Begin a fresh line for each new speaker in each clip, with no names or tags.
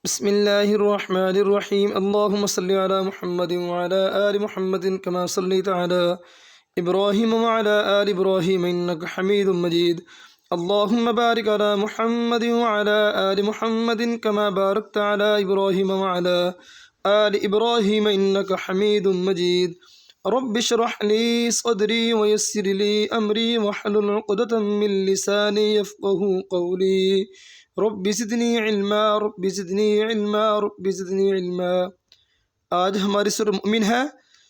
بسم الله الرحمن الرحيم اللهم صل على محمد وعلى آل محمد كما صليت على إبراهيم وعلى آل إبراهيم إنك حميد مجيد اللهم بارك على محمد وعلى آل محمد كما باركت على إبراهيم وعلى آل إبراهيم إنك حميد مجيد رب اشرح لي صدري ويسر لي أمري واحلل عقدة من لساني يفقه قولي رب زدني علما رب زدني علما رब زدني علमा। आज हमारी सूरह मुमिन है।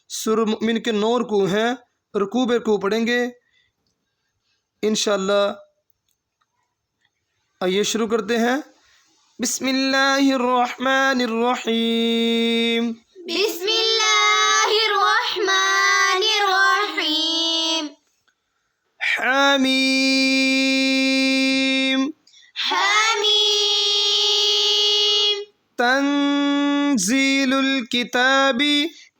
सूरह मुमिन के 9 रुकू हैं, रुकू बे रुकू पढ़ेंगे इंशाअल्लाह। आइए शुरू करते हैं। बिस्मिल्लाहिर्रहमानिर्रहीम
बिस्मिल्लाहिर्रहमानिर्रहीम
हामीम
हामीम
तंजीलुल किताबी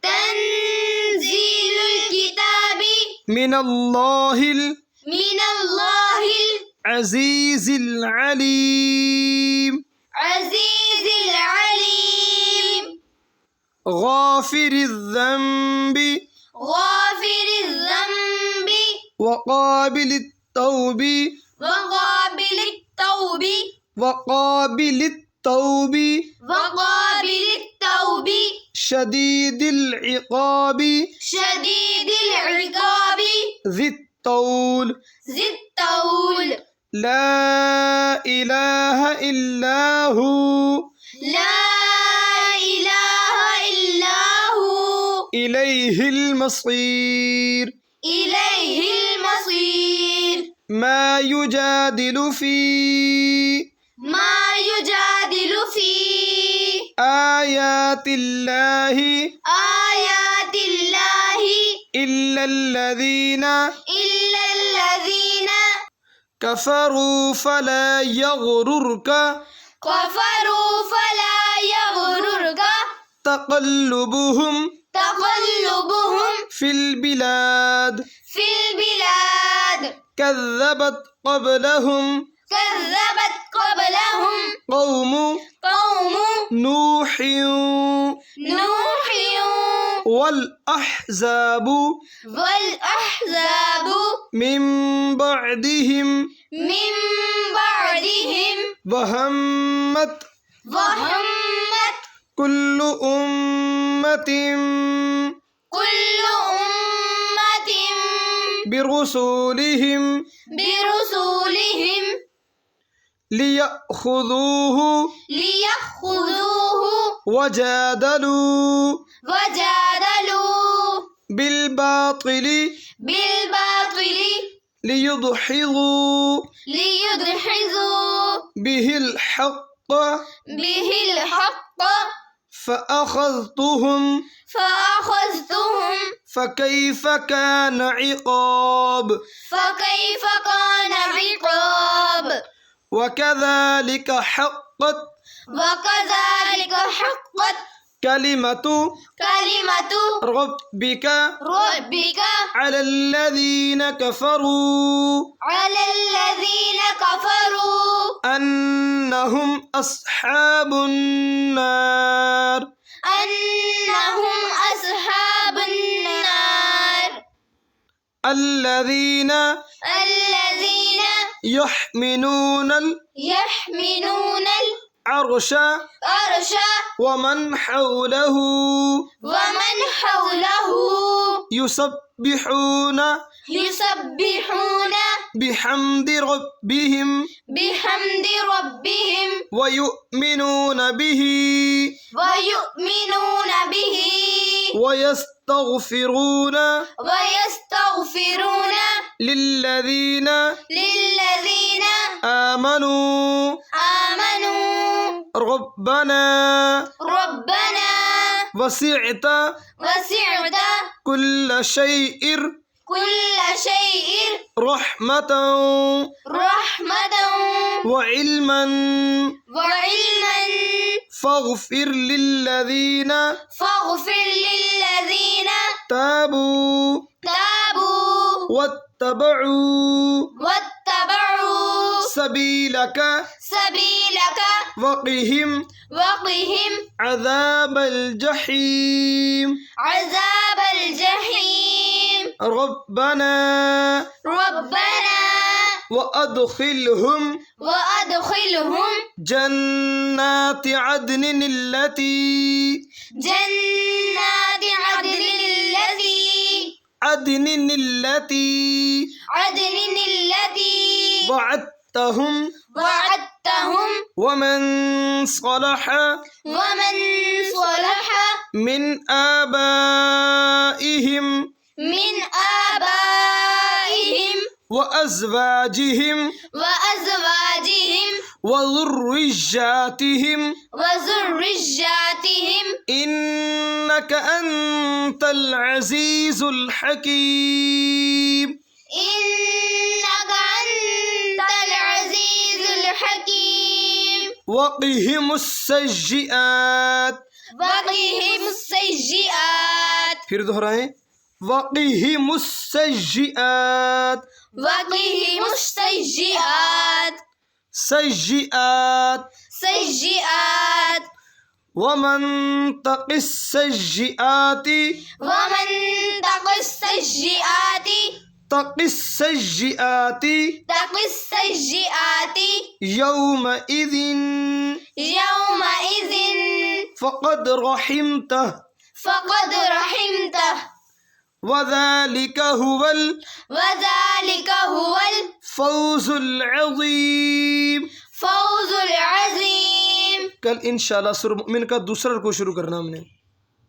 तंजीलुल किताबी
मिनल्लाहिल
मिनल्लाहिल
अजीजिल अलीम
अजीजिल अलीम
गाफिरिज़ ज़ंबि
गाफिरिज़ ज़ंबि
वक़ाबिलित तौबी
वक़ाबिलित तौबी
वक़ाबिलित तौबी
वक़ाबिलित तौबी
शदीदिल इक़ाबी
शदीदिल इक़ाबी
ज़ित तौल
ज़ित तौल
ला इलाहा इल्ला हु
ला इलाहा इल्ला हु
इलैहिल मसीर
इलैहिल मसीर
मा युजादिलु फी
मा युजादिलु फी
आयातिल्लाहि
आयातिल्लाहि
इल्लल्लज़ीना
इल्लल्लज़ीना
कफ़रू फला यग़रुरका
कफरू फला यग़रुरका
तक़ल्लुबुहुम
तक़ल्लुबुहुम
फिल बिलाद
फिल बिलाद
कज़्ज़बत क़ब्लहुम
कज़्ज़बत क़ब्लहुम
क़ौम
क़ौम
नूहिन
नूह
वल अहज़ाबु
वल अहज़ाब
मिन बअदिहिम
मिन बअदिहिम
वहम्मत
वहम्मत
कुल्लु उम्मतिन
कुल्लु उम्मतिन
बिरुसूलिहिम
बिरुसूलिहिम
लियअख़ुज़ूहु
लियख़ुज़ूहु
वजादलू
वजादलू
बिलबातिल
बिलबातिल
लियुदहिज़ू
लियुदहिज़ू
बिहिल हक़्क़
बिहिल हक़्क़
फ़अख़ज़्तुहुम
फ़अख़ज़्तुहुम
फ़कैफ़ कान इक़ाब
फ़कैफ़ कान इक़ाब
वकज़ालिक हक़्क़त
वकज़ालिक हक़्क़त
कलिमतु
कलिमतु
रब्बिका
रब्बिका
अलल्लज़ीन कफ़रू
अलल्लज़ीन कफ़रू
अन्नहुम अस्हाबुन नार
अन्नहुम अस्हाबुन नार
الذين
الذين
يحملون
يحملون
العرش
العرش
ومن حوله
ومن حوله
يسبحون
يسبحون
بحمد ربهم
بحمد ربهم
ويؤمنون به
ويؤمنون به
ويستغفرون
ويستغفرون
للذين
للذين
آمنوا ربنا
ربنا
وسعت
وسعت
كل شيء
كل شيء
رحمة
رحمة
وعلما
وعلما
فاغفر للذين تابوا واتبعوا سبيلك
سبيلك
وقهم
وقهم
عذاب الجحيم
عذاب الجحيم
ربنا
ربنا
وأدخلهم
وأدخلهم
جنات عدن التي
جنات عدن التي
وعدتهم
وعدتهم
ومن صلح
ومن صلح
من آبائهم
من آبائهم
وأزواجهم وذرياتهم
وذرياتهم
إنك أنت العزيز الحكيم
إنك أنت العزيز الحكيم
وقهم السيئات
وقهم السيئات
फिर दोहराएं वक़िहिम السيئات
وقهم السيئات سيئات
ومن تق السيئات
ومن تق السيئات تق السيئات
يومئذ فقد رحمته وذلك هو الفوز العظيم
الفوز العظيم
कल इंशाल्लाह सूरह मुमिन का दूसरा रुकू शुरू करना हमने।